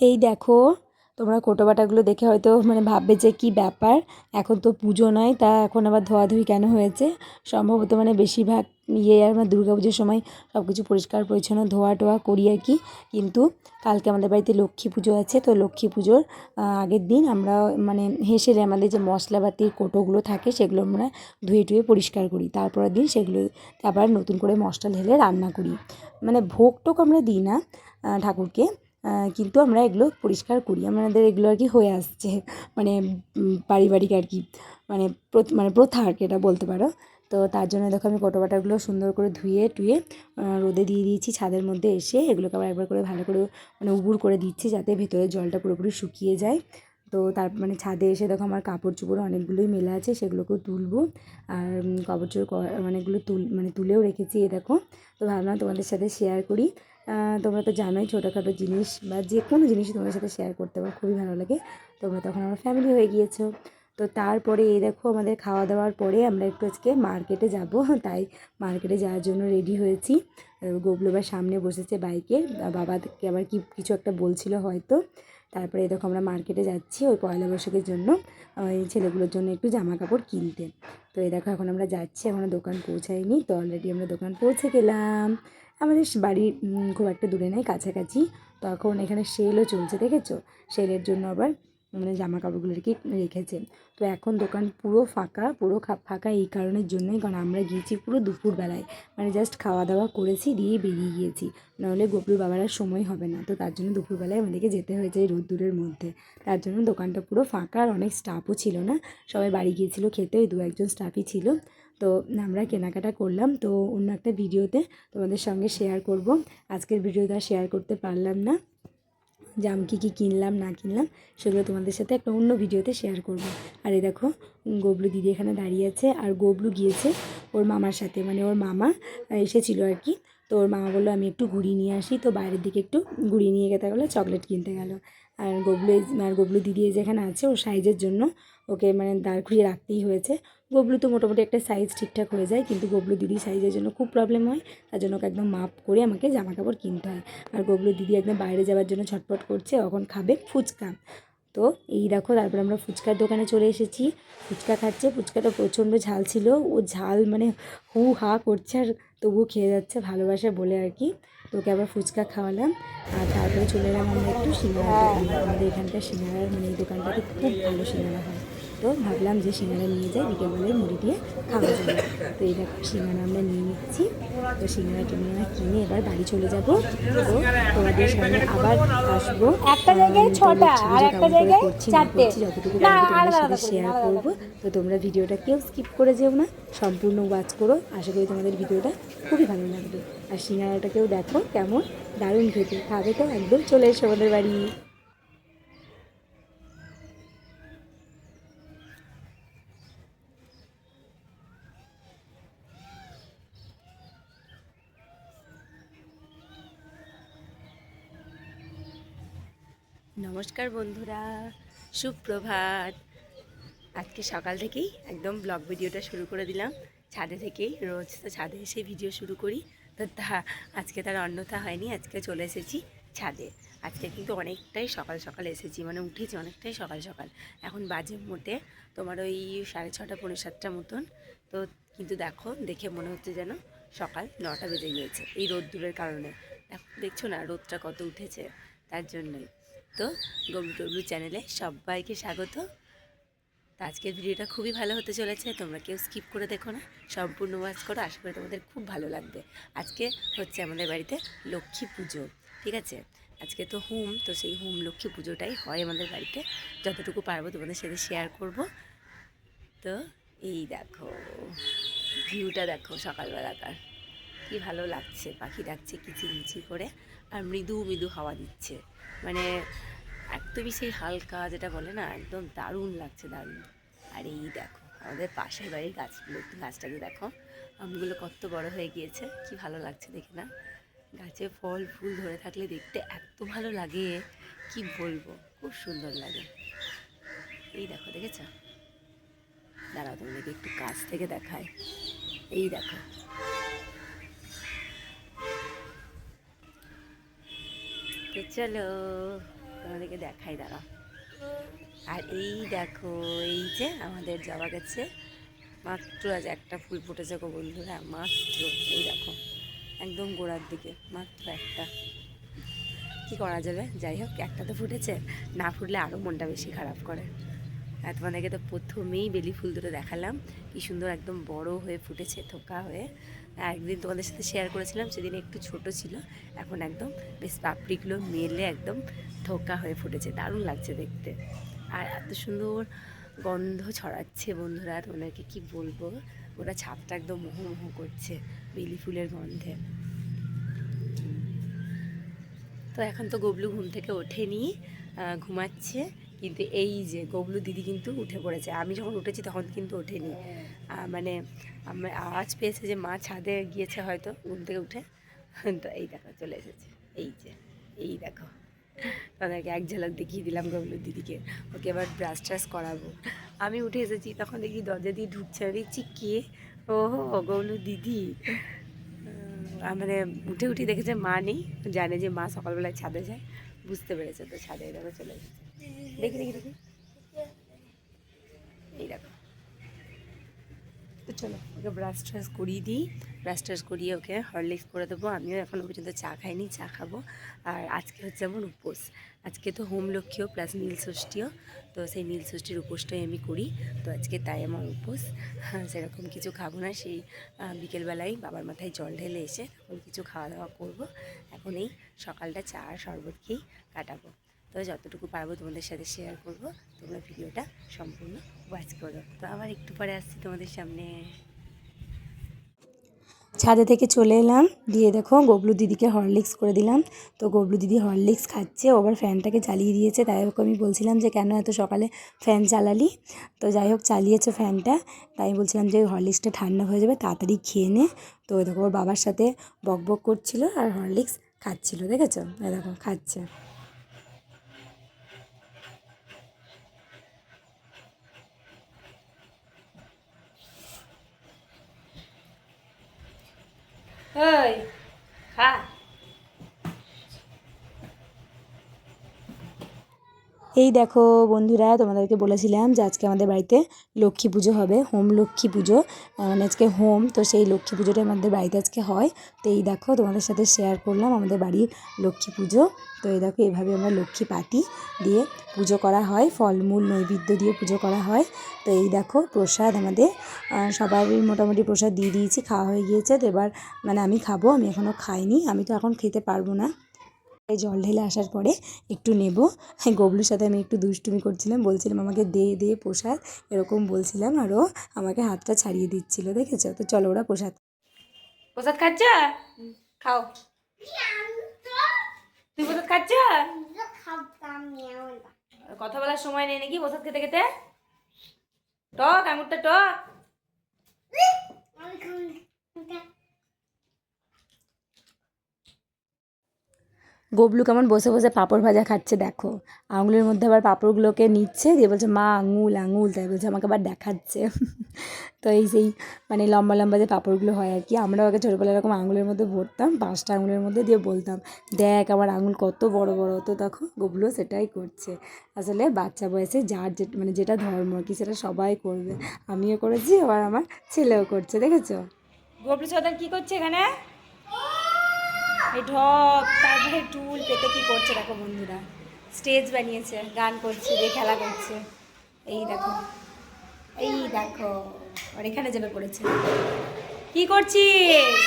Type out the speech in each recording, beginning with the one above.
এই দেখো, তোমরা কোটোবাটাগুলো দেখে হয়তো মানে ভাববে যে কি ব্যাপার, এখন তো পুজো নয়, তা এখন আবার ধোয়াধুয়ি কেন হয়েছে। সম্ভবত মানে বেশিরভাগ আমরা দুর্গা পুজোর সময় সব কিছু পরিষ্কার পরিচ্ছন্ন ধোয়া টোয়া করি আর কি। কিন্তু কালকে আমাদের বাড়িতে লক্ষ্মী পুজো আছে, তো লক্ষ্মী পুজোর আগের দিন আমরা মানে হেসেলে আমাদের যে মশলাপাতির কোটোগুলো থাকে সেগুলো আমরা ধুয়ে টুয়ে পরিষ্কার করি। তারপরের দিন সেগুলো আবার নতুন করে মশলা ঢেলে রান্না করি। মানে ভোগ টোক আমরা দিই না ঠাকুরকে, কিন্তু আমরা এগুলো পরিষ্কার করি। আমাদের এগুলো আর কি হয়ে আসছে, মানে পারিবারিক আর কি, মানে প্রথা আর কি এটা বলতে পারো। তো তার জন্য দেখো আমি কোটোবাটাগুলো সুন্দর করে ধুয়ে টুয়ে রোদে দিয়ে দিয়েছি। ছাদের মধ্যে এসে এগুলোকে আবার একবার করে ভালো করে মানে উবুর করে দিচ্ছি যাতে ভেতরের জলটা পুরোপুরি শুকিয়ে যায়। তো তারপর মানে ছাদে এসে দেখো আমার কাপড় চোপড় অনেকগুলোই মেলা আছে, সেগুলোকেও তুলবো। আর কাপড় চোপড় অনেকগুলো তুলেও রেখেছি। এ দেখো, তো ভাবলাম তোমাদের সাথে শেয়ার করি। তোমরা তো জানোই ছোটোখাটো জিনিস বা যে কোনো জিনিসই তোমাদের সাথে শেয়ার করতে আমার খুবই ভালো লাগে। তোমরা তখন আমার ফ্যামিলি হয়ে গিয়েছো। তো তারপরে এই দেখো আমাদের খাওয়া দাওয়ার পরে আমরা একটু আজকে মার্কেটে যাব, তাই মার্কেটে যাওয়ার জন্য রেডি হয়েছি। গোবলু আবার সামনে বসেছে বাইকে, বাবাকে আবার কিছু একটা বলছিল হয়তো। তারপরে এই দেখো আমরা মার্কেটে যাচ্ছি ওই পয়লা বৈশাখের জন্য, ওই ছেলেগুলোর জন্য একটু জামা কাপড় কিনতে। তো এই দেখো এখন আমরা যাচ্ছি, এখনও দোকান পৌঁছাইনি, তো অলরেডি আমরা দোকান পৌঁছে গেলাম। আমাদের বাড়ির খুব একটা দূরে নেই, কাছাকাছি। তো এখন এখানে সেলও চলছে, দেখেছো? সেলের জন্য আবার মানে জামা কাপড়গুলো আর কি রেখেছে। তো এখন দোকান পুরো ফাঁকা, পুরো ফাঁকা এই কারণের জন্যই, কারণ আমরা গিয়েছি পুরো দুপুরবেলায়, মানে জাস্ট খাওয়া দাওয়া করেছি দিয়ে বেরিয়ে গিয়েছি। নাহলে গোপুর বাবার আর সময় হবে না, তো তার জন্য দুপুরবেলায় আমাদেরকে যেতে হয়েছে এই রোদ্দুরের মধ্যে। তার জন্য দোকানটা পুরো ফাঁকা, আর অনেক স্টাফও ছিল না, সবাই বাড়ি গিয়েছিলো খেতে, ওই 2-1 স্টাফই ছিল। তো আমরা কেনাকাটা করলাম, তো অন্য একটা ভিডিওতে তোমাদের সঙ্গে শেয়ার করব। আজকের ভিডিওটা শেয়ার করতে পারলাম না যে আমি কী কিনলাম না কিনলাম, সেগুলো তোমাদের সাথে একটা অন্য ভিডিওতে শেয়ার করব। আর এই দেখো গবলু দিদি এখানে দাঁড়িয়ে আছে, আর গবলু গিয়েছে ওর মামার সাথে, মানে ওর মামা এসেছিলো আর কি। তো ওর মামা বললো আমি একটু ঘুরিয়ে নিয়ে আসি, তো বাইরের দিকে একটু ঘুরিয়ে নিয়ে যেতে গেলো, চকলেট কিনতে গেল। আর গবলু দিদি যেখানে আছে ওর সাইজের জন্য ওকে মানে দাঁড় করিয়ে রাখতেই হয়েছে। গবলু তো মোটামুটি একটা সাইজ ঠিকঠাক হয়ে যায়, কিন্তু গবলু দিদি সাইজের জন্য খুব প্রবলেম হয়, তার জন্য ওকে একদম মাপ করে আমাকে জামা কাপড় কিনতে হয়। আর গবলু দিদি একদম বাইরে যাওয়ার জন্য ছটফট করছে, এখন খাবে ফুচকা। তো এই দেখো তারপর আমরা ফুচকার দোকানে চলে এসেছি, ফুচকা খাচ্ছে। ফুচকাটা প্রচণ্ড ঝাল ছিল, ও ঝাল মানে হু হা করছে, আর তবুও খেয়ে যাচ্ছে ভালোবাসা বলে আর কি। তো ওকে আবার ফুচকা খাওয়ালাম, আর তারপরে চলে এলাম আমরা একটু সিঙ্গারার দোকানে। আমাদের এখানকার সিঙ্গারার মানে এই দোকানটাতে খুব ভালো সিঙ্গারা হয়, তো ভাবলাম যে সিঙ্গারা নিয়ে যাই, বিকেলবেলায় মুড়ি দিয়ে খাওয়া যাবে। তো এই দেখো সিঙ্গারা আমরা নিয়ে নিচ্ছি। তো সিঙ্গারা কিনে এবার বাড়ি চলে যাব। তো তোমাদের সামনে আবার আসবো, একটা জায়গায় তো 6টা লক্ষ্মী আর পুজো একটা কেমন করে জায়গায় করছি না 4টে। করছি যতটুকু না, পারবো তোমাদের আলাদা সাথে আলাদা করি, শেয়ার আলাদা করব। আলাদা। তো তোমরা ভিডিওটা কেউ স্কিপ করে যেও না, সম্পূর্ণ ওয়াচ করো, আশা করি তোমাদের ভিডিওটা খুবই ভালো লাগবে। আর সিঙ্গারাটাকেও দেখো কেমন দারুণ খেতে, খাবে তো একদম চলে এসো আমাদের বাড়ি। নমস্কার বন্ধুরা, সুপ্রভাত। আজকে সকাল থেকেই একদম ব্লগ ভিডিওটা শুরু করে দিলাম ছাদে থেকেই। রোজ তো ছাদে এসে ভিডিও শুরু করি, তো আজকে তার অন্যথা হয়নি, আজকে চলে এসেছি ছাদে। আজকে কিন্তু অনেকটাই সকাল সকাল এসেছি, মানে উঠেছি অনেকটাই সকাল সকাল। এখন বাজে মোটে তোমার ওই 6:30 পৌনে 7টা মতন। তো কিন্তু দেখে মনে হচ্ছে যেন সকাল 9টা বেজে গিয়েছে, এই রোদ্দুরের কারণে। দেখছো না রোদটা কত উঠেছে, তার জন্যই। তো গবলু চ্যানেলে সবাইকে স্বাগত। তো আজকের ভিডিওটা খুবই ভালো হতে চলেছে, তোমরা কেউ স্কিপ করে দেখো না, সম্পূর্ণ ওয়াচ করো, আশা করি তোমাদের খুব ভালো লাগবে। আজকে হচ্ছে আমাদের বাড়িতে লক্ষ্মী পুজো, ঠিক আছে? আজকে তো তো সেই লক্ষ্মী পুজোটাই হয় আমাদের বাড়িতে, যতটুকু পারবো তোমাদের সাথে শেয়ার করব। তো এই দেখো ভিউটা দেখো সকালবেলাকার, কি ভালো লাগছে, পাখি ডাকছে কিচিরমিচির করে, আর মৃদু মৃদু হাওয়া দিচ্ছে, মানে একদমই সেই হালকা যেটা বলে না, একদম দারুণ লাগছে, দারুণ। আর এই দেখো আমাদের পাশের বাড়ির গাছটাকে দেখো, আমগুলো কত বড় হয়ে গিয়েছে, কি ভালো লাগছে দেখে না? গাছে ফল ফুল ধরে থাকলে দেখতে এত ভালো লাগে, কি বলবো, খুব সুন্দর লাগে। এই দেখো, দেখেছ? দাঁড়াও তোমাদেরকে একটু কাছ থেকে দেখায়। এই দেখো, তো চলো তোমাদেরকে দেখাই, দাঁড়াও। আর এই দেখো, এই যে আমাদের জবা গাছে মাত্র আজ একটা ফুল ফুটেছে গো বন্ধুরা, মাত্র। এই দেখো একদম গোড়ার দিকে মাত্র একটা। কি করা যাবে, যাই হোক একটা তো ফুটেছে, না ফুটলে আরও মনটা বেশি খারাপ করে। আর তোমাদেরকে তো প্রথমেই বেলি ফুল দুটো দেখালাম, কি সুন্দর একদম বড় হয়ে ফুটেছে, থোকা হয়ে। একদিন তোমাদের সাথে শেয়ার করেছিলাম, সেদিন একটু ছোট ছিল, এখন একদম বেশ পাপড়িগুলো মেলে একদম থোকা হয়ে ফুটেছে, দারুণ লাগছে দেখতে। আর এত সুন্দর গন্ধ ছড়াচ্ছে বন্ধুরা, তোমাদেরকে কি বলবো, ওটা ছাদটা একদম মোহমোহ করছে বেলি ফুলের গন্ধে। তো এখন তো গবলু ঘুম থেকে ওঠেনি, ঘুমাচ্ছে, কিন্তু এই যে গবলু দিদি কিন্তু উঠে পড়েছে। আমি যখন উঠেছি তখন কিন্তু ওঠেনি, মানে আওয়াজ পেয়েছে যে মা ছাদে গিয়েছে হয়তো ঘুম থেকে উঠে, তো এই দেখো চলে এসেছে। এই দেখো, তাদেরকে এক ঝলক দেখিয়ে দিলাম গবলু দিদিকে, ওকে এবার ব্রাশ ট্রাশ করাবো। আমি উঠে এসেছি, তখন দেখি দরজা দিয়ে ঢুকছে, দেখছি কে, ওহো গবলু দিদি। মানে উঠে দেখেছে মা নেই, জানে যে মা সকালবেলায় ছাদে যায়, বুঝতে পেরেছে, তো ছাদে দেখো চলে এসেছে। দেখি এই দেখো। তো চলো ওকে ব্রাশ ট্রাশ করিয়ে দিই, ব্রাশ ট্রাশ করিয়ে ওকে হরলিক্স করে দেবো। আমিও এখনও পর্যন্ত চা খাইনি, চা খাবো। আর আজকে হচ্ছে আমার উপোস, আজকে তো হোম লক্ষ্মীও প্লাস নীল ষষ্ঠীও, তো সেই নীল ষষ্ঠীর উপোসটাই আমি করি, তো আজকে তাই আমার উপোস। সেরকম কিছু খাবো না, সেই বিকেলবেলায় বাবার মাথায় জল ঢেলে এসে তখন কিছু খাওয়া দাওয়া করবো। এখন এই সকালটা চা আর শরবত খেয়েই কাটাবো। তো যতটুকু পারবো তোমাদের সাথে শেয়ার করব, তোমরা ভিডিওটা সম্পূর্ণ ওয়াচ করো। তো আবার একটু পরে আসছি তোমাদের সামনে। ছাদে থেকে চলে এলাম, দিয়ে দেখো গবলু দিদিকে হরলিক্স করে দিলাম। তো গবলু দিদি হরলিক্স খাচ্ছে, ও আবার ফ্যানটাকে চালিয়ে দিয়েছে, তাই ওকে আমি বলছিলাম যে কেন এত সকালে ফ্যান চালালি। তো যাই হোক চালিয়েছে ফ্যানটা, তাই বলছিলাম যে হরলিক্সটা ঠান্ডা হয়ে যাবে, তাড়াতাড়ি খেয়ে নে। তো দেখো ওর বাবার সাথে বক বক করছিল আর হরলিক্স খাচ্ছিল, দেখেছো, এই দেখো খাচ্ছে। ওই খা। এই দেখো বন্ধুরা, তোমাদেরকে বলেছিলাম যে আজকে আমাদের বাড়িতে লক্ষ্মী পুজো হবে, হোম লক্ষ্মী পুজো, মানে আজকে হোম, তো সেই লক্ষ্মী পুজোটা আমাদের বাড়িতে আজকে হয়। তো এই দেখো তোমাদের সাথে শেয়ার করলাম আমাদের বাড়ির লক্ষ্মী পুজো। তো এই দেখো এভাবে আমরা লক্ষ্মী পাতি দিয়ে পুজো করা হয়, ফলমূল নৈবেদ্য দিয়ে পুজো করা হয়। তো এই দেখো প্রসাদ আমাদের সবারই মোটামুটি প্রসাদ দিয়ে দিয়েছি, খাওয়া হয়ে গিয়েছে। তো এবার মানে আমি খাবো, আমি এখনও খাইনি, আমি তো এখন খেতে পারবো না, জল ঢেলে আসার পরে একটু নেব। গবলুর সাথে আমি একটু দুষ্টুমি করছিলাম, বলছিলাম আমাকে দে দে প্রসাদ, এরকম বলছিলাম, আর ও আমাকে হাতটা ছাড়িয়ে দিচ্ছিল, দেখেছো। তো চলো ওরা প্রসাদ প্রসাদ খাচ্ছ, খাও। তুই প্রসাদ খাচ্ছ, কথা বলার সময় নেই নাকি প্রসাদ খেতে খেতে? টক আঙুরটা টক। গবলু কেমন বসে বসে পাঁপড় ভাজা খাচ্ছে দেখো, আঙুলের মধ্যে আবার পাঁপড়গুলোকে নিচ্ছে, দিয়ে বলছে মা আঙুল আঙুল, তাই বলছে আমাকে আবার দেখাচ্ছে। তো এই সেই মানে লম্বা লম্বা যে পাঁপড়গুলো হয় আর কি, আমরাও আগে ছোটোবেলায় এরকম আঙুলের মধ্যে ভরতাম, 5টা আঙুলের মধ্যে দিয়ে বলতাম দেখ আমার আঙুল কত বড় বড়, তো দেখো গবলু সেটাই করছে। আসলে বাচ্চা বয়সে যার মানে যেটা ধর্ম আর কি সেটা সবাই করবে, আমিও করেছি, আবার আমার ছেলেও করছে, দেখেছো। গবলু সর্দার কী করছে এখানে, এই ঢপ তারপরে টুল পেতে কী করছে দেখো বন্ধুরা, স্টেজ বানিয়েছে, গান করছে, দিয়ে খেলা করছে। এই দেখো আর এখানে যাবে পড়েছে, কি করছিস?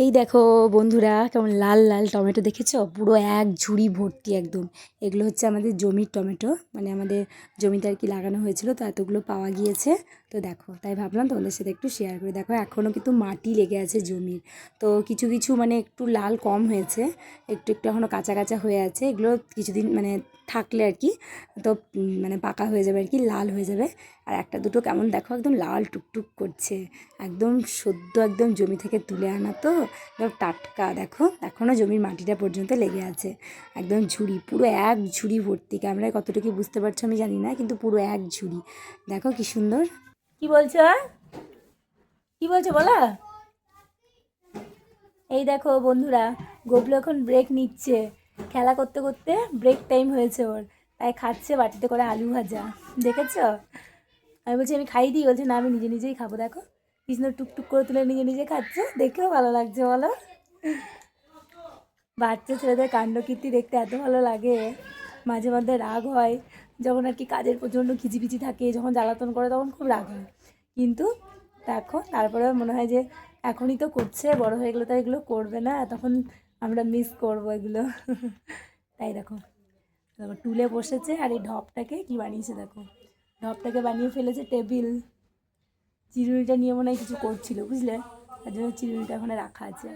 এই দেখো বন্ধুরা কেমন লাল লাল টমেটো, দেখেছো, পুরো এক ঝুড়ি ভর্তি একদম। এগুলো হচ্ছে আমাদের জমির টমেটো, মানে আমাদের জমিতে আর কি লাগানো হয়েছিল, তো এতগুলো পাওয়া গিয়েছে। তো দেখো তাই ভাবলাম তোমাদের সাথে একটু শেয়ার করে। দেখো এখনও কিন্তু মাটি লেগে আছে জমির, তো কিছু কিছু মানে একটু লাল কম হয়েছে, একটু একটু এখনও কাঁচা কাঁচা হয়ে আছে, এগুলো কিছুদিন মানে থাকলে আর কি তো মানে পাকা হয়ে যাবে আর কি, লাল হয়ে যাবে। আর একটা দুটো কেমন দেখো একদম লাল টুকটুক করছে, একদম সদ্য একদম জমি থেকে তুলে আনা, তো একদম টাটকা। দেখো এখনও জমির মাটিটা পর্যন্ত লেগে আছে, একদম ঝুড়ি, পুরো এক ঝুড়ি ভর্তি। ক্যামেরায় কতটুকু বুঝতে পারছো আমি জানি না, কিন্তু পুরো এক ঝুড়ি, দেখো কি সুন্দর। কি বলছো, কি বলছো বলো? এই দেখো বন্ধুরা, গোবলু এখন ব্রেক নিচ্ছে, খেলা করতে করতে ব্রেক টাইম হয়েছে ওর, তাই খাচ্ছে বাটিতে করে আলু ভাজা। দেখেছো? আমি বলছি আমি খাই দিই, বলছে না আমি নিজে নিজেই খাবো। দেখো কৃষ্ণ টুকটুক করে তুলে নিজে নিজে খাচ্ছে, দেখেও ভালো লাগছে বলো? বাচ্চা ছেলেদের কাণ্ডকীর্তি দেখতে এত ভালো লাগে। মাঝে মধ্যে রাগ হয় যখন আর কি কাজের প্রচণ্ড খিচিপিচি থাকে, যখন জ্বালাতন করে তখন খুব রাগ হয়। কিন্তু দেখো তারপরে মনে হয় যে এখনই তো করছে, বড় হয়ে গেলে তো এগুলো করবে না, তখন আমরা মিস করবো এগুলো। তাই দেখো, দেখো টুলে বসেছে আর এই ঢপটাকে কি বানিয়েছে দেখো, ঢপটাকে বানিয়ে ফেলেছে টেবিল। চিরুনিটা নিয়ে মনে হয় কিছু করছিল বুঝলে, তার জন্য চিরুনিটা ওখানে রাখা আছে।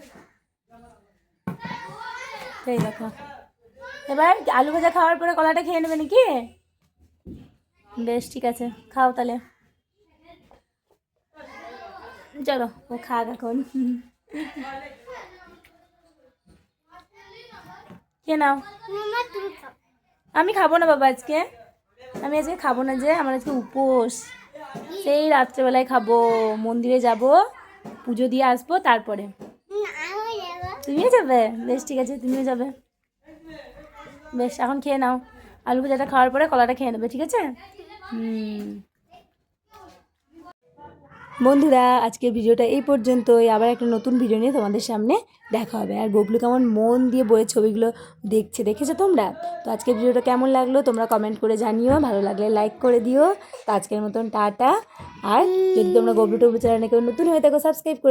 তাই দেখো, এবার আলু ভাজা খাওয়ার পরে কলাটা খেয়ে নেবে নাকি? বেশ ঠিক আছে, খাও তাহলে। চলো ও খাক এখন। কে নাও? আমি খাবো না বাবা আজকে, আমি আজকে খাবো না, যে আমার আজকে উপোস। সেই রাত্রেবেলায় খাবো, মন্দিরে যাব, পুজো দিয়ে আসবো তারপরে। তুমিও যাবে? বেশ ঠিক আছে, তুমিও যাবে। বেশ এখন খেয়ে নাও, আলু ভাজাটা খাওয়ার পরে কলাটা খেয়ে নেবে, ঠিক আছে? বন্ধুরা আজকের ভিডিওটা এই পর্যন্তই, আবার একটা নতুন ভিডিও নিয়ে তোমাদের সামনে দেখা হবে। আর গোবলু কেমন মন দিয়ে বইয়ের ছবিগুলো দেখছে, দেখেছো তোমরা? তো আজকের ভিডিওটা কেমন লাগলো তোমরা কমেন্ট করে জানিও, ভালো লাগলে লাইক করে দিও। তো আজকের মতন টাটা। আর যদি তোমরা গোবলু টোবলু চ্যানেলে কেউ নতুন হয়ে থাকো সাবস্ক্রাইব করে